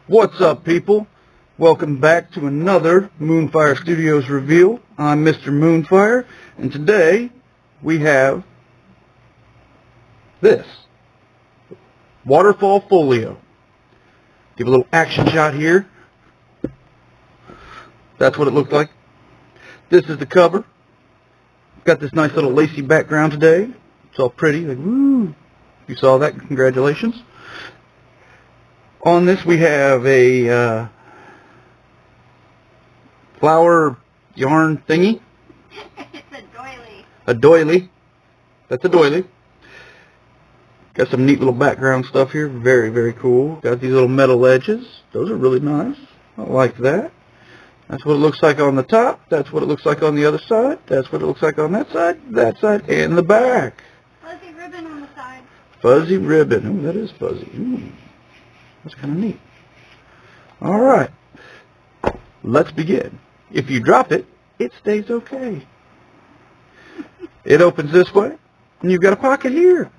What's up, people? Welcome back to another Moonfire Studios reveal. I'm Mr. Moonfire, and today we have this Waterfall Folio. Give a little action shot here. That's what it looks like. This is the cover. Got this nice little lacy background today. It's all pretty, like woo. If you saw that, congratulations. On this we have a flower yarn thingy. It's a doily. A doily. That's a doily. Got some neat little background stuff here. Very, very cool. Got these little metal edges. Those are really nice. I like that. That's what it looks like on the top. That's what it looks like on the other side. That's what it looks like on that side, and the back. Fuzzy ribbon on the side. Fuzzy ribbon. Ooh, that is fuzzy. Ooh, that's kind of neat. All right. Let's begin. If you drop it, it stays okay. It opens this way, and you've got a pocket here.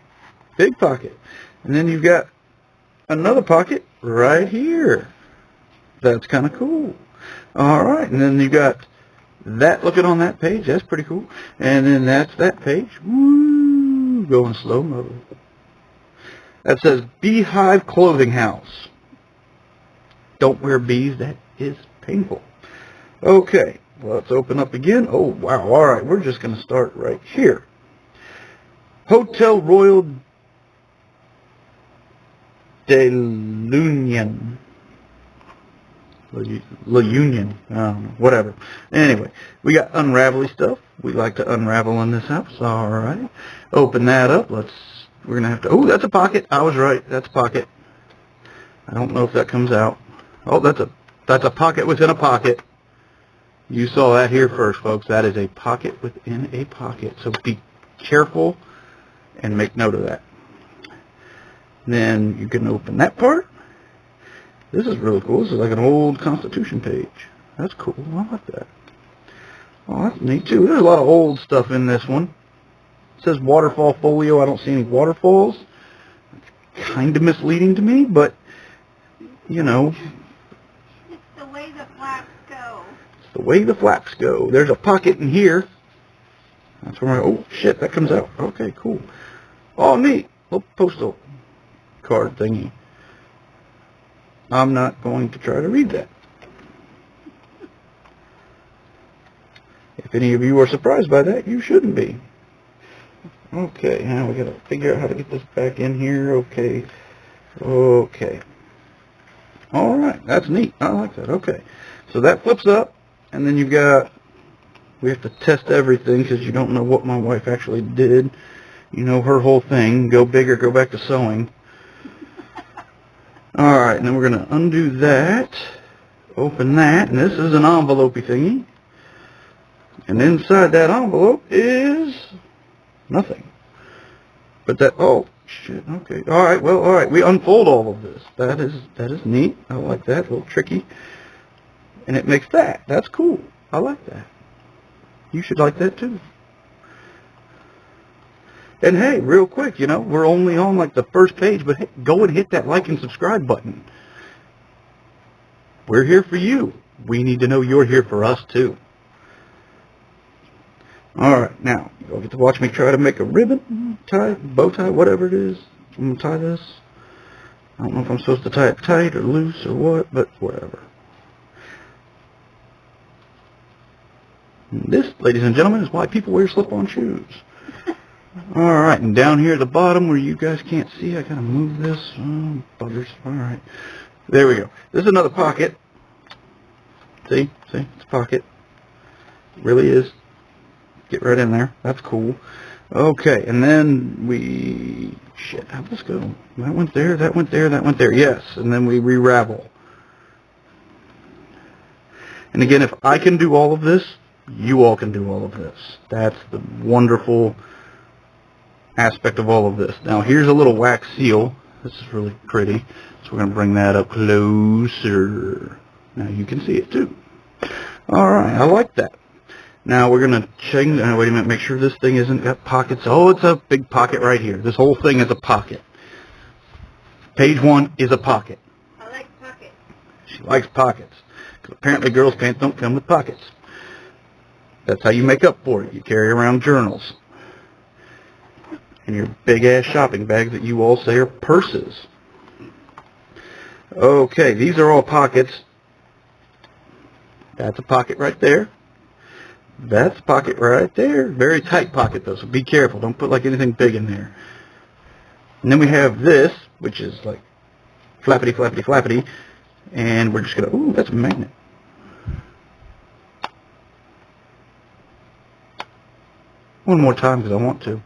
Big pocket. And then you've got another pocket right here. That's kind of cool. All right, and then you got that looking on that page. That's pretty cool. And then that's that page. Woo, going slow-mo. That says Beehive Clothing House. Don't wear bees. That is painful. Okay, let's open up again. Oh, wow. All right, we're just going to start right here. Hotel Royal de l'Union. La Union, I don't know, whatever. Anyway, we got unravelly stuff. We like to unravel in this house. All right, open that up. We're gonna have to. Oh, that's a pocket. I was right. That's a pocket. I don't know if that comes out. Oh, that's a pocket within a pocket. You saw that here first, folks. That is a pocket within a pocket. So be careful and make note of that. Then you can open that part. This is really cool. This is like an old Constitution page. That's cool. I like that. Oh, that's neat too. There's a lot of old stuff in this one. It says Waterfall Folio. I don't see any waterfalls. It's kind of misleading to me, but, you know. It's the way the flaps go. It's the way the flaps go. There's a pocket in here. That's where oh, shit, that comes out. Okay, cool. Oh, neat. Little postal card thingy. I'm not going to try to read that. If any of you are surprised by that, you shouldn't be. Okay, now we gotta figure out how to get this back in here. Okay. Okay. Alright, that's neat. I like that. Okay. So that flips up, and then you've got, we have to test everything because you don't know what my wife actually did. You know her whole thing. Go big or go back to sewing. Alright, and then we're going to undo that, open that, and this is an envelope-y thingy. And inside that envelope is nothing. But that, oh, shit, okay. Alright, well, alright, we unfold all of this. That is neat. I like that, a little tricky. And it makes that. That's cool. I like that. You should like that too. And hey, real quick, you know, we're only on like the first page, but hey, go and hit that like and subscribe button. We're here for you. We need to know you're here for us too. Alright, now, you'll get to watch me try to make a ribbon, tie, bow tie, whatever it is. I'm going to tie this. I don't know if I'm supposed to tie it tight or loose or what, but whatever. And this, ladies and gentlemen, is why people wear slip-on shoes. Alright, and down here at the bottom where you guys can't see, I gotta move this. Oh, buggers. Alright. There we go. This is another pocket. See? See? It's a pocket. It really is. Get right in there. That's cool. Okay, and then we... Shit, how'd this go? That went there, that went there, that went there. Yes, and then we re-ravel. And again, if I can do all of this, you all can do all of this. That's the wonderful aspect of all of this. Now here's a little wax seal. This is really pretty. So we're going to bring that up closer. Now you can see it too. Alright, I like that. Now we're going to change, wait a minute, make sure this thing isn't got pockets. Oh, it's a big pocket right here. This whole thing is a pocket. Page 1 is a pocket. I like pockets. She likes pockets. Because apparently girls' pants don't come with pockets. That's how you make up for it. You carry around journals. And your big-ass shopping bags that you all say are purses. Okay, these are all pockets. That's a pocket right there. That's a pocket right there. Very tight pocket, though, so be careful. Don't put, like, anything big in there. And then we have this, which is, like, flappity, flappity, flappity. And we're just going to... Ooh, that's a magnet. One more time, because I want to.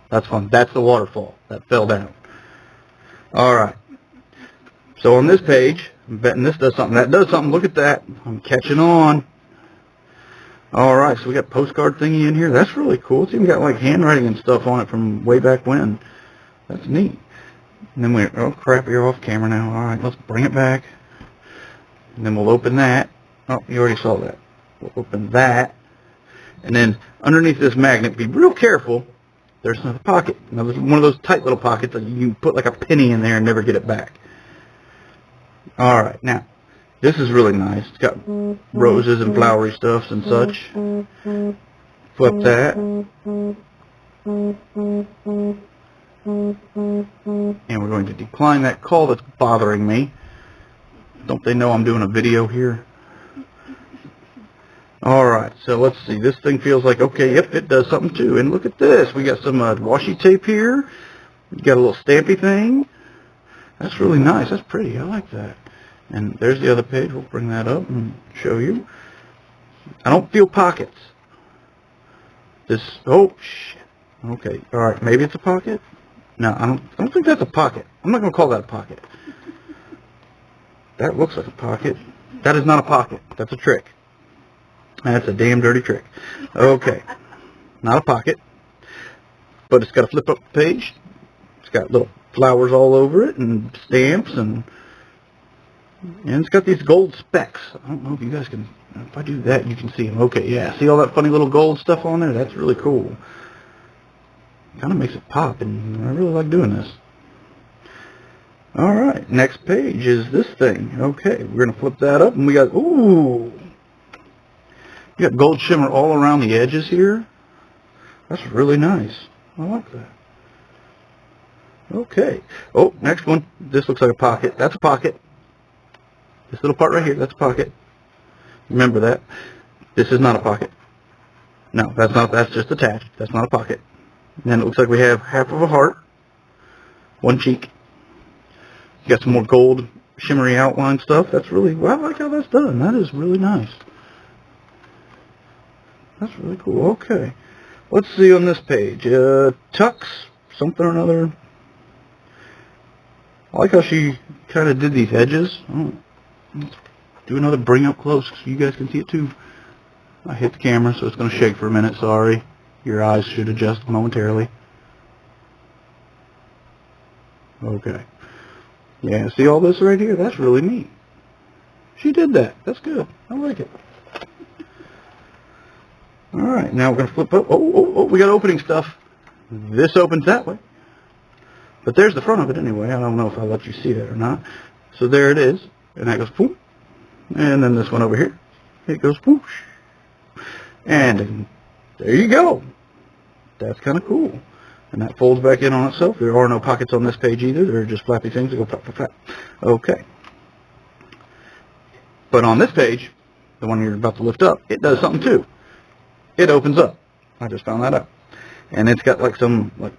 That's fun. That's the waterfall. That fell down. Alright. So on this page, I'm betting this does something. That does something. Look at that. I'm catching on. Alright, so we got postcard thingy in here. That's really cool. It's even got like handwriting and stuff on it from way back when. That's neat. And then oh crap, you're off camera now. Alright, let's bring it back. And then we'll open that. Oh, you already saw that. We'll open that. And then underneath this magnet, be real careful. There's another pocket. Now, there's one of those tight little pockets that you can put like a penny in there and never get it back. Alright, now, this is really nice. It's got roses and flowery stuffs and such. Flip that. And we're going to decline that call that's bothering me. Don't they know I'm doing a video here? Alright, so let's see. This thing feels like, okay, yep, it does something too. And look at this. We got some washi tape here. We got a little stampy thing. That's really nice. That's pretty. I like that. And there's the other page. We'll bring that up and show you. I don't feel pockets. This, oh, shit. Okay, alright, maybe it's a pocket? No, I don't think that's a pocket. I'm not going to call that a pocket. That looks like a pocket. That is not a pocket. That's a trick. That's a damn dirty trick. Okay. Not a pocket. But it's got a flip up page. It's got little flowers all over it and stamps and it's got these gold specks. I don't know if you guys can, if I do that you can see them. Okay, yeah. See all that funny little gold stuff on there? That's really cool. Kind of makes it pop and I really like doing this. Alright, next page is this thing. Okay, we're going to flip that up and we got, ooh. You got gold shimmer all around the edges here. That's really nice. I like that. Okay. Oh, next one. This looks like a pocket. That's a pocket. This little part right here, that's a pocket. Remember that. This is not a pocket. No, that's not. That's just attached. That's not a pocket. And then it looks like we have half of a heart. One cheek. You got some more gold shimmery outline stuff. That's really, well, I like how that's done. That is really nice. That's really cool. Okay. Let's see on this page. Tux, something or another. I like how she kind of did these edges. Let's do another bring up close so you guys can see it too. I hit the camera, so it's going to shake for a minute. Sorry. Your eyes should adjust momentarily. Okay. Yeah, see all this right here? That's really neat. She did that. That's good. I like it. Alright, now we're going to flip up. Oh, we got opening stuff. This opens that way. But there's the front of it anyway. I don't know if I'll let you see that or not. So there it is. And that goes poof. And then this one over here. It goes whoosh. And there you go. That's kind of cool. And that folds back in on itself. There are no pockets on this page either. They're just flappy things that go flap, flap, flap. Okay. But on this page, the one you're about to lift up, it does something too. It opens up. I just found that out. And it's got like some, like,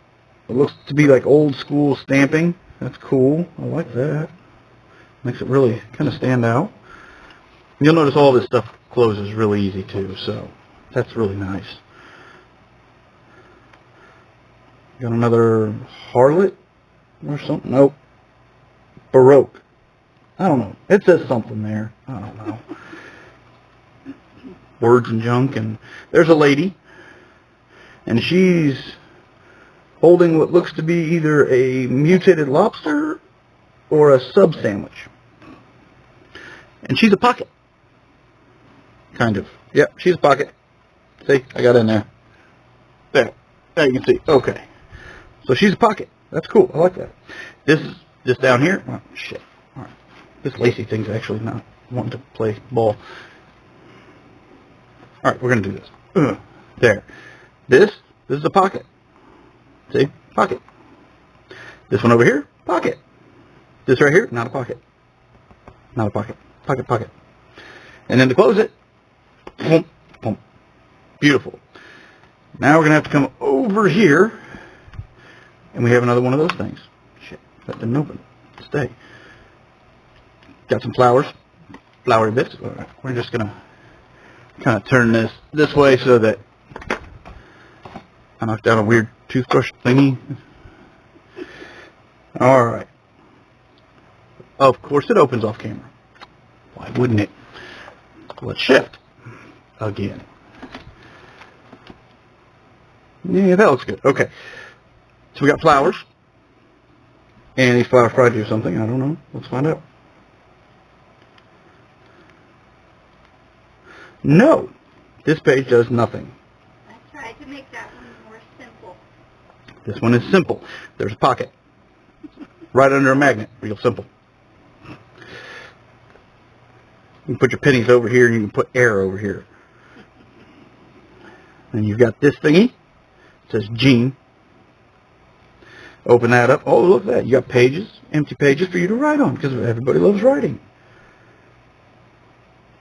it looks to be like old school stamping. That's cool. I like that. Makes it really kind of stand out. You'll notice all this stuff closes really easy too, so that's really nice. Got another harlot or something? Nope. Baroque. I don't know. It says something there. I don't know. Words and junk. And there's a lady. And she's holding what looks to be either a mutated lobster or a sub sandwich. And she's a pocket. Kind of. Yep, she's a pocket. See, I got in there. There you can see. Okay. So she's a pocket. That's cool. I like that. This down here. Oh, shit. All right. This lacy thing's actually not wanting to play ball. Alright, we're going to do this. There. This is a pocket. See? Pocket. This one over here, pocket. This right here, not a pocket. Not a pocket. Pocket, pocket. And then to close it, boom, boom. Beautiful. Now we're going to have to come over here, and we have another one of those things. Shit, that didn't open. Stay. Got some flowers, flowery bits. We're just going to kind of turn this way so that I knocked down a weird toothbrush thingy. Alright. Of course it opens off camera. Why wouldn't it? Let's shift. Again. Yeah, that looks good. Okay. So we got flowers. And these flowers probably do something. I don't know. Let's find out. No. This page does nothing. I tried to make that one more simple. This one is simple. There's a pocket. Right under a magnet. Real simple. You can put your pennies over here and you can put air over here. And you've got this thingy. It says Gene. Open that up. Oh, look at that. You got pages, empty pages for you to write on because everybody loves writing.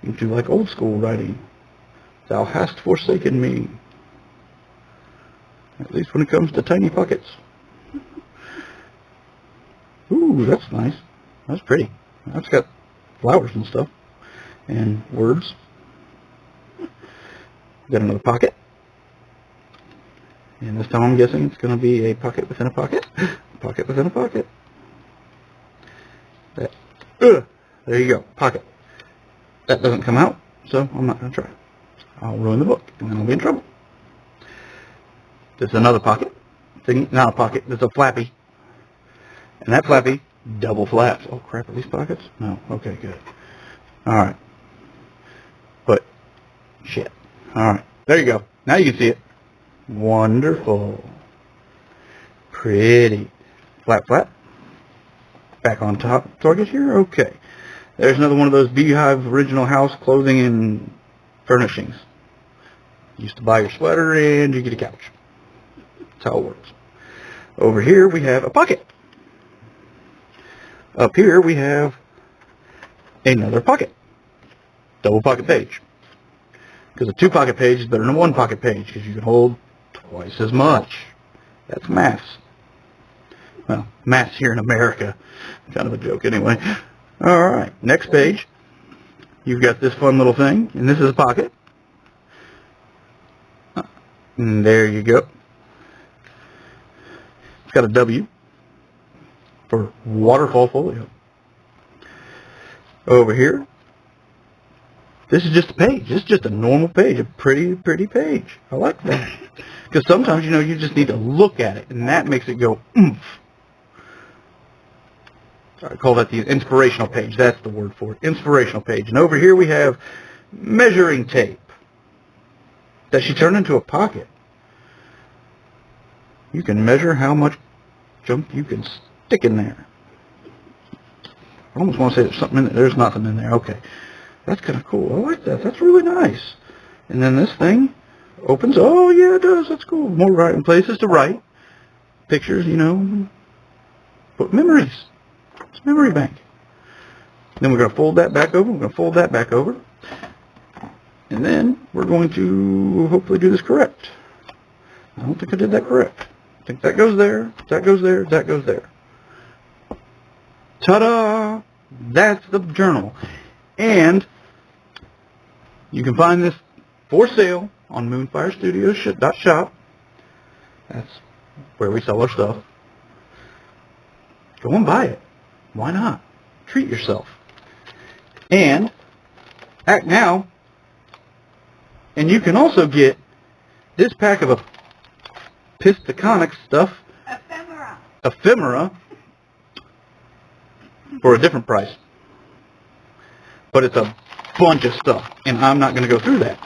You can do like old school writing. Thou hast forsaken me. At least when it comes to tiny pockets. Ooh, that's nice. That's pretty. That's got flowers and stuff. And words. Got another pocket. And this time I'm guessing it's going to be a pocket within a pocket. Pocket within a pocket. That. There you go. Pocket. That doesn't come out, so I'm not going to try. I'll ruin the book, and then I'll be in trouble. There's another pocket. Thing, not a pocket. There's a flappy. And that flappy, double flaps. Oh, crap. Are these pockets? No. Okay, good. Alright. But, shit. Alright. There you go. Now you can see it. Wonderful. Pretty. Flap, flap. Back on top. Target here? Okay. There's another one of those Beehive original house clothing and furnishings. You used to buy your sweater and you get a couch. That's how it works. Over here we have a pocket. Up here we have another pocket. Double pocket page. Because a 2-pocket page is better than a 1-pocket page because you can hold twice as much. That's maths. Well, maths here in America. Kind of a joke anyway. Alright, next page. You've got this fun little thing, and this is a pocket. And there you go. It's got a W for Waterfall Folio. Over here, this is just a page. This is just a normal page, a pretty, pretty page. I like that. Because sometimes, you just need to look at it, and that makes it go oomph. I call that the inspirational page. That's the word for it. Inspirational page. And over here we have measuring tape that she turned into a pocket. You can measure how much junk you can stick in there. I almost want to say there's something in there. There's nothing in there. Okay. That's kind of cool. I like that. That's really nice. And then this thing opens. Oh, yeah, it does. That's cool. More writing places to write. Pictures, Put memories. It's memory bank. Then we're going to fold that back over. We're going to fold that back over. And then we're going to hopefully do this correct. I don't think I did that correct. I think that goes there. That goes there. That goes there. Ta-da! That's the journal. And you can find this for sale on moonfirestudios.shop. That's where we sell our stuff. Go and buy it. Why not? Treat yourself. And act now. And you can also get this pack of Pistaconic stuff. Ephemera. For a different price. But it's a bunch of stuff. And I'm not going to go through that.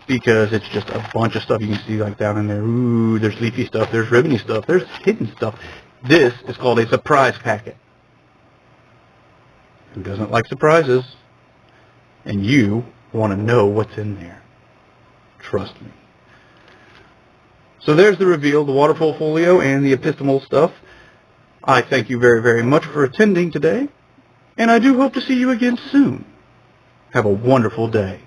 Because it's just a bunch of stuff you can see like down in there. Ooh, there's leafy stuff. There's ribbony stuff. There's hidden stuff. This is called a surprise packet. Who doesn't like surprises? And you want to know what's in there. Trust me. So there's the reveal, the Waterfall Folio and the epistemol stuff. I thank you very, very much for attending today, and I do hope to see you again soon. Have a wonderful day.